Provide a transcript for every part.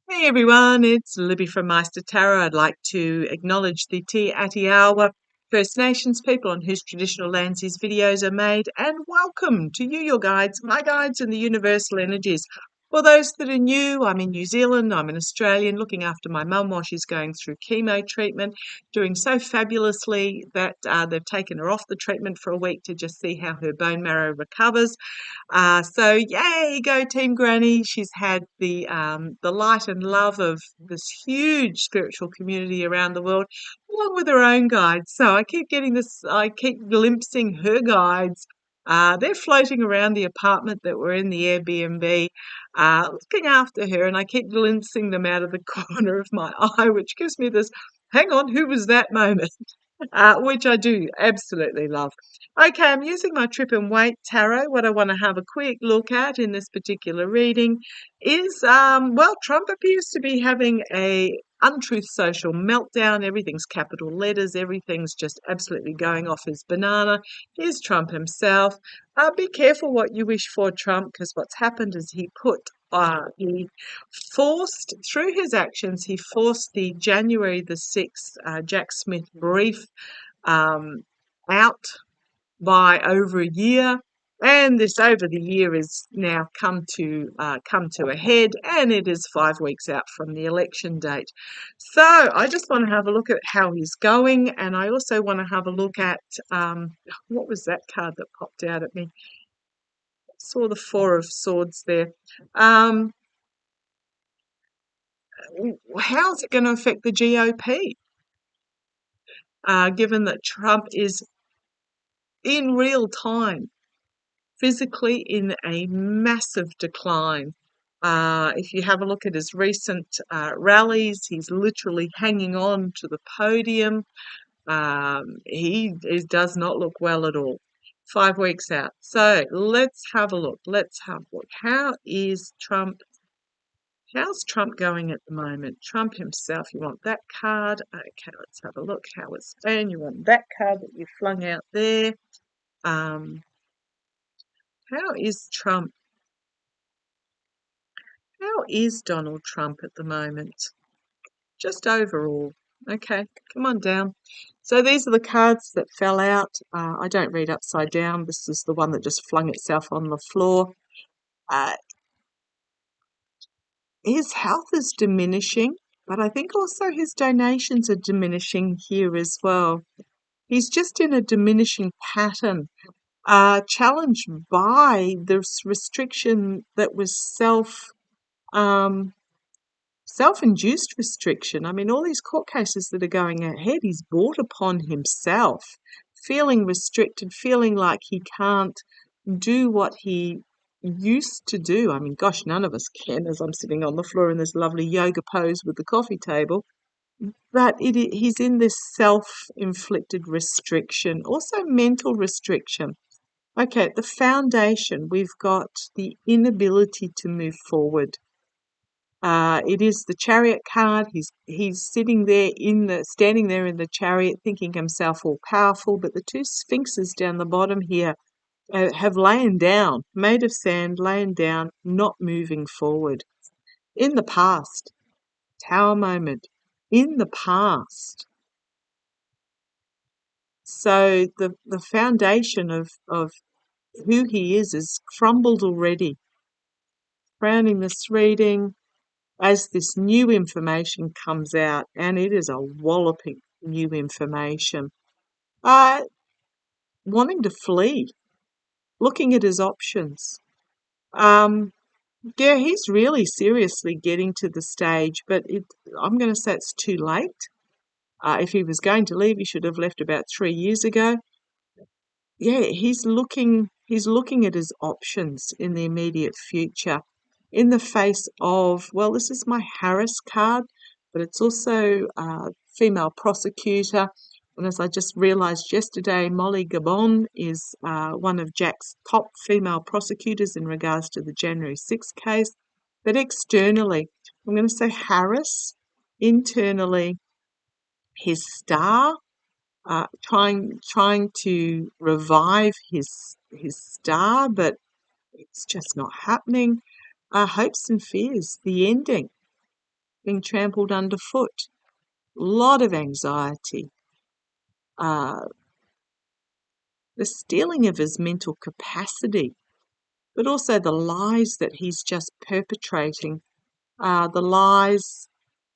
Hey everyone, it's Libby from Maighstirtarot. I'd like to acknowledge the Te Atiawa First Nations people on whose traditional lands these videos are made, and welcome to you, your guides, my guides, and the universal energies. For those that are new, I'm in New Zealand, I'm an Australian, looking after my mum while she's going through chemo treatment, doing so fabulously that they've taken her off the treatment for a week to just see how her bone marrow recovers. So yay, go Team Granny. She's had the light and love of this huge spiritual community around the world, along with her own guides. So I keep glimpsing her guides. They're floating around the apartment that we're in, the Airbnb, looking after her, and I keep glimpsing them out of the corner of my eye, which gives me this hang on, who was that moment? Which I do absolutely love. Okay, I'm using my Trip and Wait tarot. What I want to have a quick look at in this particular reading is, Trump appears to be having a untruth social meltdown. Everything's capital letters. Everything's just absolutely going off his banana. Here's Trump himself. Be careful what you wish for, Trump, because what's happened is he forced, through his actions, he forced the January the 6th Jack Smith brief um, out by over a year, and this over the year is now come to a head, and it is 5 weeks out from the election date. So I just want to have a look at how he's going, and I also want to have a look at what was that card that popped out at me? Saw the Four of Swords there. How's it going to affect the GOP? Given that Trump is in real time physically in a massive decline. If you have a look at his recent rallies, he's literally hanging on to the podium. He does not look well at all. 5 weeks out. So let's have a look. How is Trump? How's Trump going at the moment? Trump himself, you want that card? Okay, let's have a look. How is Spain? You want that card that you flung out there? How is Trump? How is Donald Trump at the moment? Just overall. Okay, come on down. So these are the cards that fell out. I don't read upside down. This is the one that just flung itself on the floor. His health is diminishing, but I think also his donations are diminishing here as well. He's just in a diminishing pattern, challenged by this restriction that was self-induced restriction. I mean, all these court cases that are going ahead, he's brought upon himself, feeling restricted, feeling like he can't do what he used to do. I mean, gosh, none of us can, as I'm sitting on the floor in this lovely yoga pose with the coffee table. But he's in this self-inflicted restriction, also mental restriction. Okay, the foundation, we've got the inability to move forward. It is the Chariot card. He's standing there in the chariot, thinking himself all powerful. But the two sphinxes down the bottom here have lain down, made of sand, laying down, not moving forward. In the past, Tower moment. In the past. So the foundation of who he is crumbled already. Crowning this reading, as this new information comes out, and it is a walloping new information, wanting to flee, looking at his options. Yeah, he's really seriously getting to the stage, but I'm going to say it's too late. If he was going to leave, he should have left about 3 years ago. Yeah, he's looking at his options in the immediate future, in the face of, well, this is my Harris card, but it's also female prosecutor. And as I just realised yesterday, Molly Gabon is one of Jack's top female prosecutors in regards to the January 6th case. But externally, I'm going to say Harris. Internally, his star, trying to revive his star, but it's just not happening. Hopes and fears, the ending. being trampled underfoot. A lot of anxiety. The stealing of his mental capacity, but also the lies that he's just perpetrating. The lies,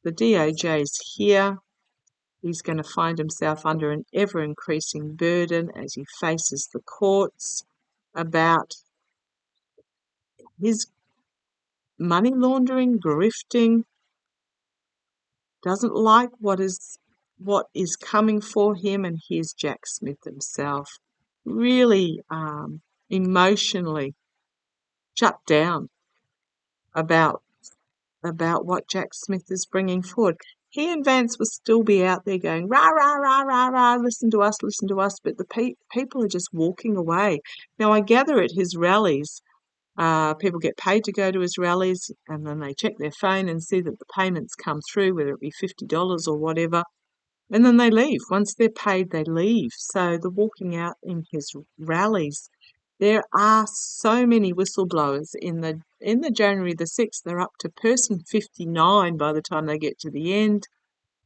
the DOJ's here. He's going to find himself under an ever-increasing burden as he faces the courts about his money laundering, grifting, doesn't like what is coming for him, and here's Jack Smith himself really emotionally shut down about what Jack Smith is bringing forward. He and Vance will still be out there going, rah, rah, rah, rah, rah, listen to us, but the people are just walking away. Now, I gather at his rallies, people get paid to go to his rallies, and then they check their phone and see that the payments come through, whether it be $50 or whatever, and then they leave. Once they're paid, they leave. So the walking out in his rallies, there are so many whistleblowers in the January the 6th. They're up to person 59 by the time they get to the end.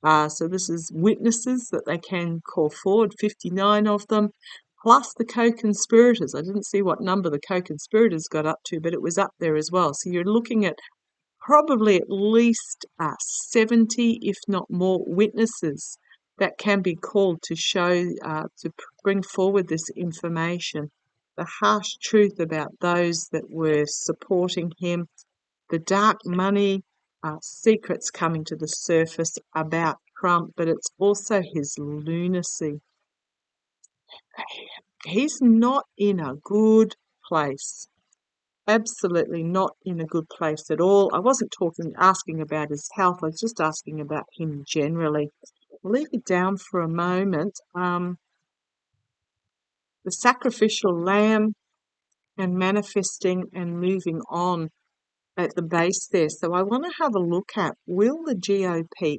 So this is witnesses that they can call forward, 59 of them, plus the co-conspirators. I didn't see what number the co-conspirators got up to, but it was up there as well. So you're looking at probably at least 70, if not more, witnesses that can be called to show, to bring forward this information, the harsh truth about those that were supporting him, the dark money, secrets coming to the surface about Trump, but it's also his lunacy. He's not in a good place. Absolutely not in a good place at all. I wasn't asking about his health. I was just asking about him generally. I'll leave it down for a moment. The sacrificial lamb and manifesting and moving on at the base there. So I want to have a look at, will the GOP,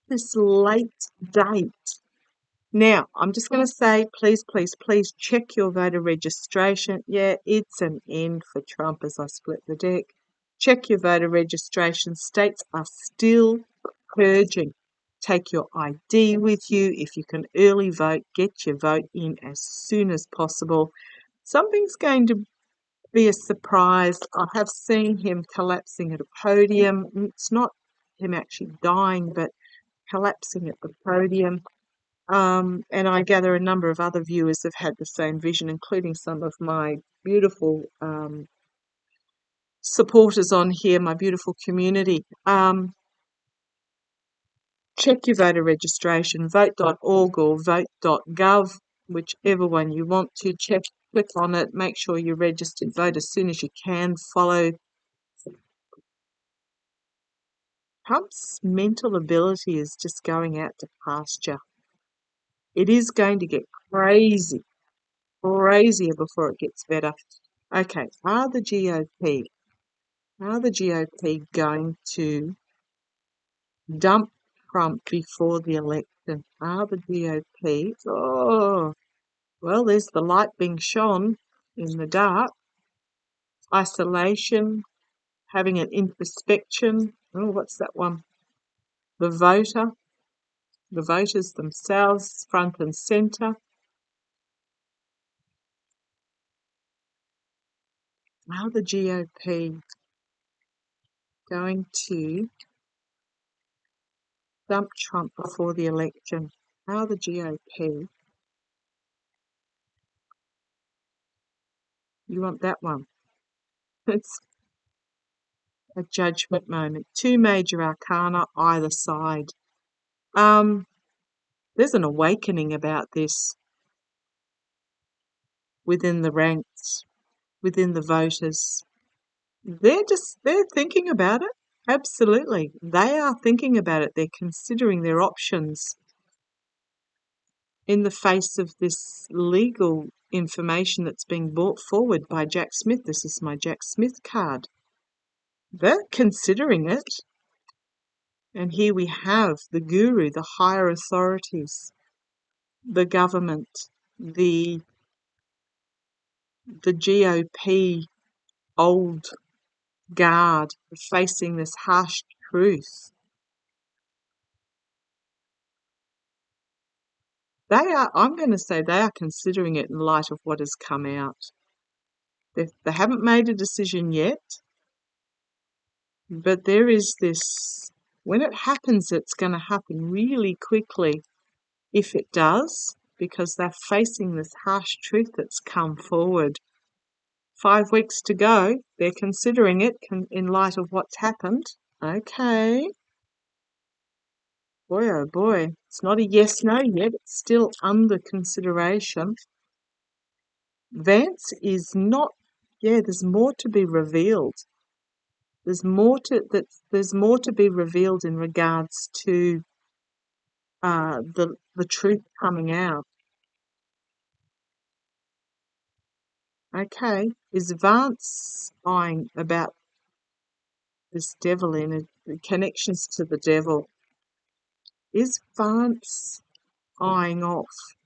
this late date. Now, I'm just going to say, please, please, please check your voter registration. Yeah, it's an end for Trump as I split the deck. Check your voter registration. States are still purging. Take your ID with you. If you can early vote, get your vote in as soon as possible. Something's going to be a surprise. I have seen him collapsing at a podium. It's not him actually dying, but collapsing at the podium. And I gather a number of other viewers have had the same vision, including some of my beautiful supporters on here, my beautiful community. Check your voter registration, vote.org or vote.gov, whichever one you want to. Click on it, make sure you're registered, vote as soon as you can, follow. Trump's mental ability is just going out to pasture. It is going to get crazier before it gets better. Okay, are the GOP going to dump Trump before the election? Are the GOP? Oh, well, there's the light being shone in the dark. Isolation, having an introspection. Oh, what's that one? The voters themselves, front and centre. Are the GOP going to dump Trump before the election? Are the GOP? You want that one? It's a judgment moment. Two major arcana either side. There's an awakening about this within the ranks, within the voters. They're thinking about it. Absolutely. They are thinking about it. They're considering their options in the face of this legal information that's being brought forward by Jack Smith. This is my Jack Smith card. They're considering it. And here we have the guru, the higher authorities, the government, the GOP old guard facing this harsh truth I'm going to say they are considering it in light of what has come out. They haven't made a decision yet, but there is this, when it happens, it's going to happen really quickly if it does, because they're facing this harsh truth that's come forward. 5 weeks to go. They're considering it in light of what's happened. Okay. Boy, oh boy. It's not a yes-no yet. It's still under consideration. Vance is not... Yeah, there's more to be revealed. There's more to be revealed in regards to the truth coming out. Okay. Is Vance eyeing about this devil in connections to the devil? Is Vance eyeing off?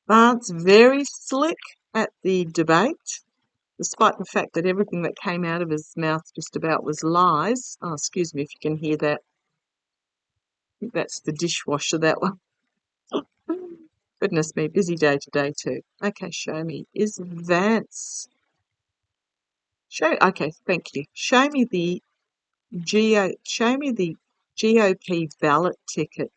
Vance very slick at the debate, despite the fact that everything that came out of his mouth just about was lies. Oh, excuse me if you can hear that. I think that's the dishwasher, that one. Goodness me, busy day today too. Okay, show me. Is Vance... Okay, thank you. Show me the GOP ballot ticket.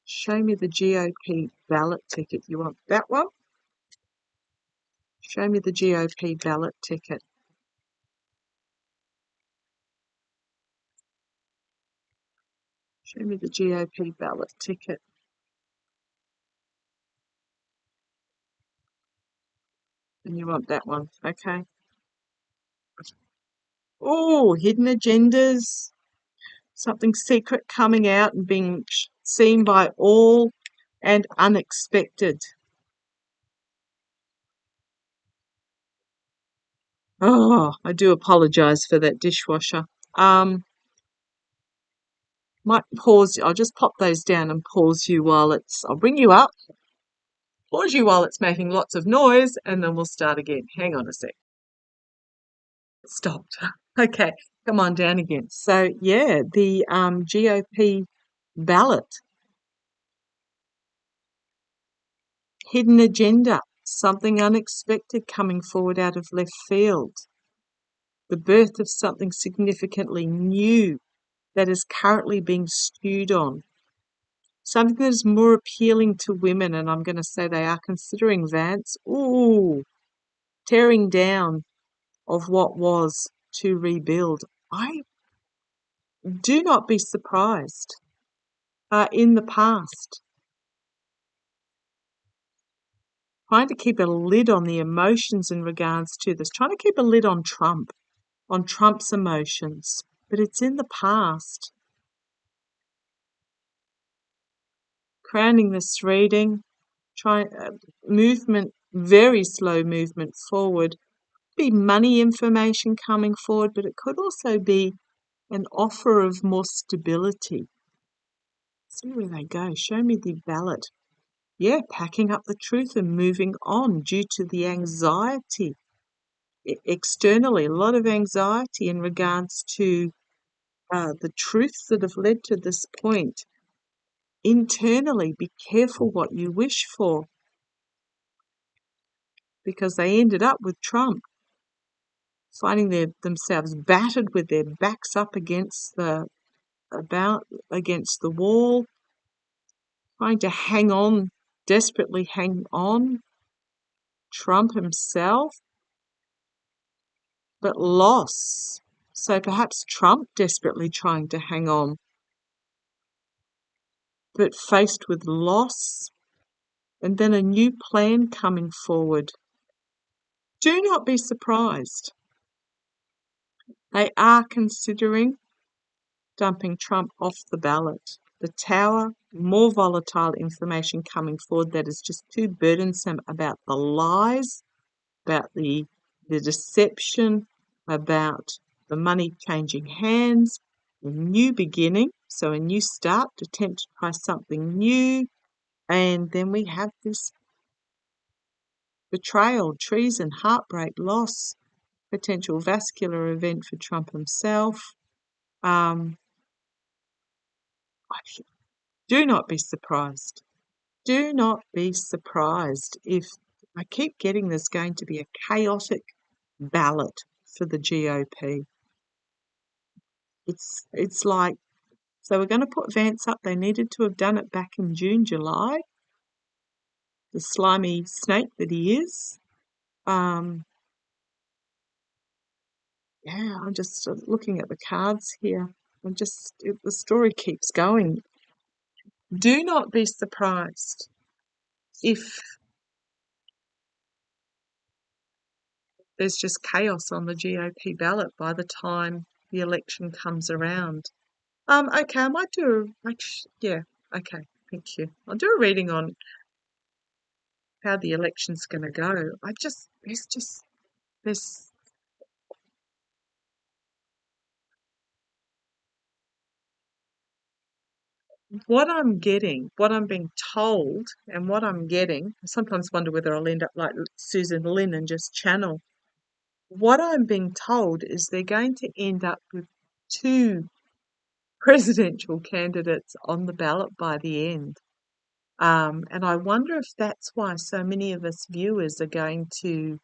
Show me the GOP ballot ticket. You want that one? Show me the GOP ballot ticket. Show me the GOP ballot ticket. And you want that one, okay. Oh, hidden agendas. Something secret coming out and being seen by all, and unexpected. Oh, I do apologise for that dishwasher. Might pause. I'll just pop those down and pause you while I'll bring you up. Pause you while it's making lots of noise, and then we'll start again. Hang on a sec. It stopped. Okay, come on down again. So yeah, the GOP ballot. Hidden agenda. Something unexpected coming forward out of left field. The birth of something significantly new that is currently being stewed on. Something that is more appealing to women, and I'm going to say they are considering Vance. Ooh, tearing down of what was to rebuild. I do not be surprised. In the past, trying to keep a lid on the emotions in regards to this, trying to keep a lid on Trump's emotions, but it's in the past. Crowning this reading, movement, very slow movement forward. Be money information coming forward, but it could also be an offer of more stability. See where they go. Show me the ballot. Yeah, packing up the truth and moving on due to the anxiety. Externally, a lot of anxiety in regards to the truths that have led to this point. Internally, be careful what you wish for, because they ended up with Trump, finding themselves battered with their backs up against the wall, trying to hang on, desperately hang on. Trump himself, but loss. So perhaps Trump desperately trying to hang on, but faced with loss, and then a new plan coming forward. Do not be surprised. They are considering dumping Trump off the ballot. The Tower, more volatile information coming forward that is just too burdensome about the lies, about the deception, about the money changing hands, a new beginning, so a new start, to attempt to try something new. And then we have this betrayal, treason, heartbreak, loss. potential vascular event for Trump himself. Do not be surprised. Do not be surprised if I keep getting there's going to be a chaotic ballot for the GOP. It's like, so we're going to put Vance up. They needed to have done it back in June, July. The slimy snake that he is. I'm just looking at the cards here. The story keeps going. Do not be surprised if there's just chaos on the GOP ballot by the time the election comes around. Okay, I might do okay, thank you. I'll do a reading on how the election's going to go. There's what I'm getting, what I'm being told, and what I'm getting. I sometimes wonder whether I'll end up like Susan Lynn and just channel. What I'm being told is they're going to end up with 2 presidential candidates on the ballot by the end. And I wonder if that's why so many of us viewers are going to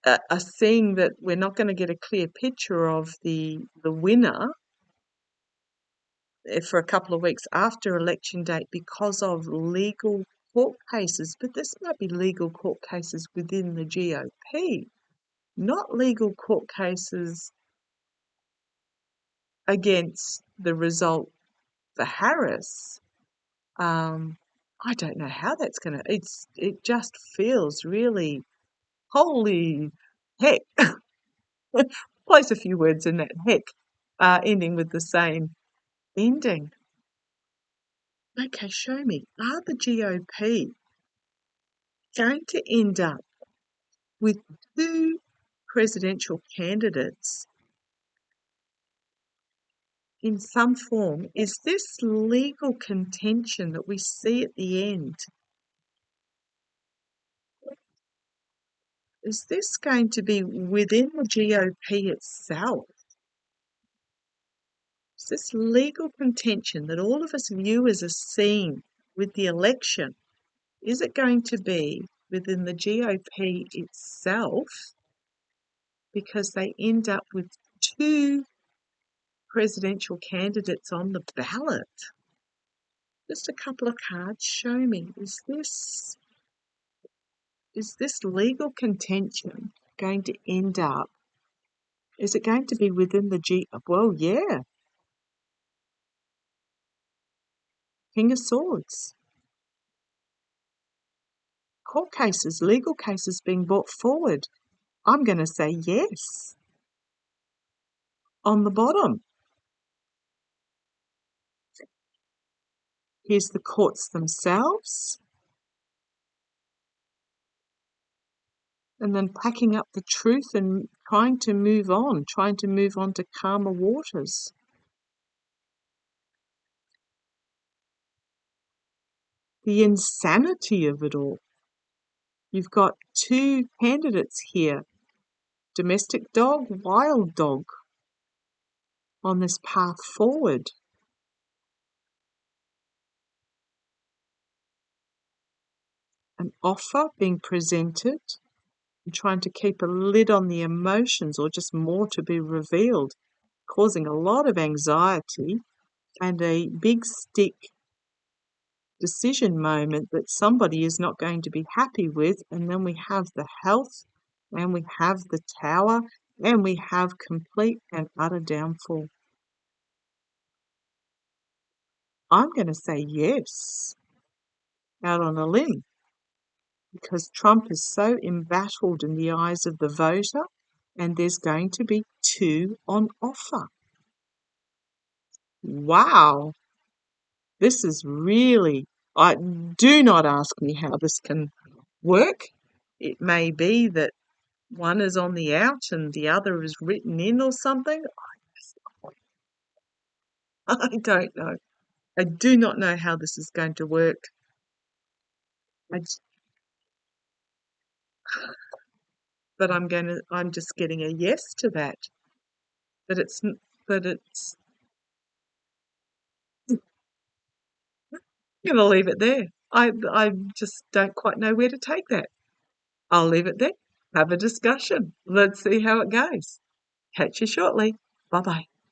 are seeing that we're not going to get a clear picture of the winner for a couple of weeks after election date because of legal court cases. But this might be legal court cases within the GOP, not legal court cases against the result for Harris. I don't know how that's going to. It just feels really holy heck. Place a few words in that heck, ending with the same ending. Okay, show me. Are the GOP going to end up with 2 presidential candidates in some form? Is this legal contention that we see at the end? Is this going to be within the GOP itself? Is this legal contention that all of us viewers are seeing with the election? Is it going to be within the GOP itself because they end up with 2 presidential candidates on the ballot? Just a couple of cards, show me. Is this legal contention going to end up? Is it going to be within the Well, yeah. King of Swords. Court cases, legal cases being brought forward. I'm going to say yes. On the bottom, here's the courts themselves. And then packing up the truth and trying to move on to calmer waters. The insanity of it all. You've got 2 candidates here, domestic dog, wild dog, on this path forward. An offer being presented and trying to keep a lid on the emotions or just more to be revealed, causing a lot of anxiety and a big stick decision moment that somebody is not going to be happy with. And then we have the health, and we have the tower, and we have complete and utter downfall. I'm going to say yes, out on a limb, because Trump is so embattled in the eyes of the voter, and there's going to be 2 on offer. Wow. This is really, do not ask me how this can work. It may be that one is on the out and the other is written in or something. I don't know. I do not know how this is going to work. but I'm just getting a yes to that. But it's I'm going to leave it there. I just don't quite know where to take that. I'll leave it there. Have a discussion. Let's see how it goes. Catch you shortly. Bye-bye.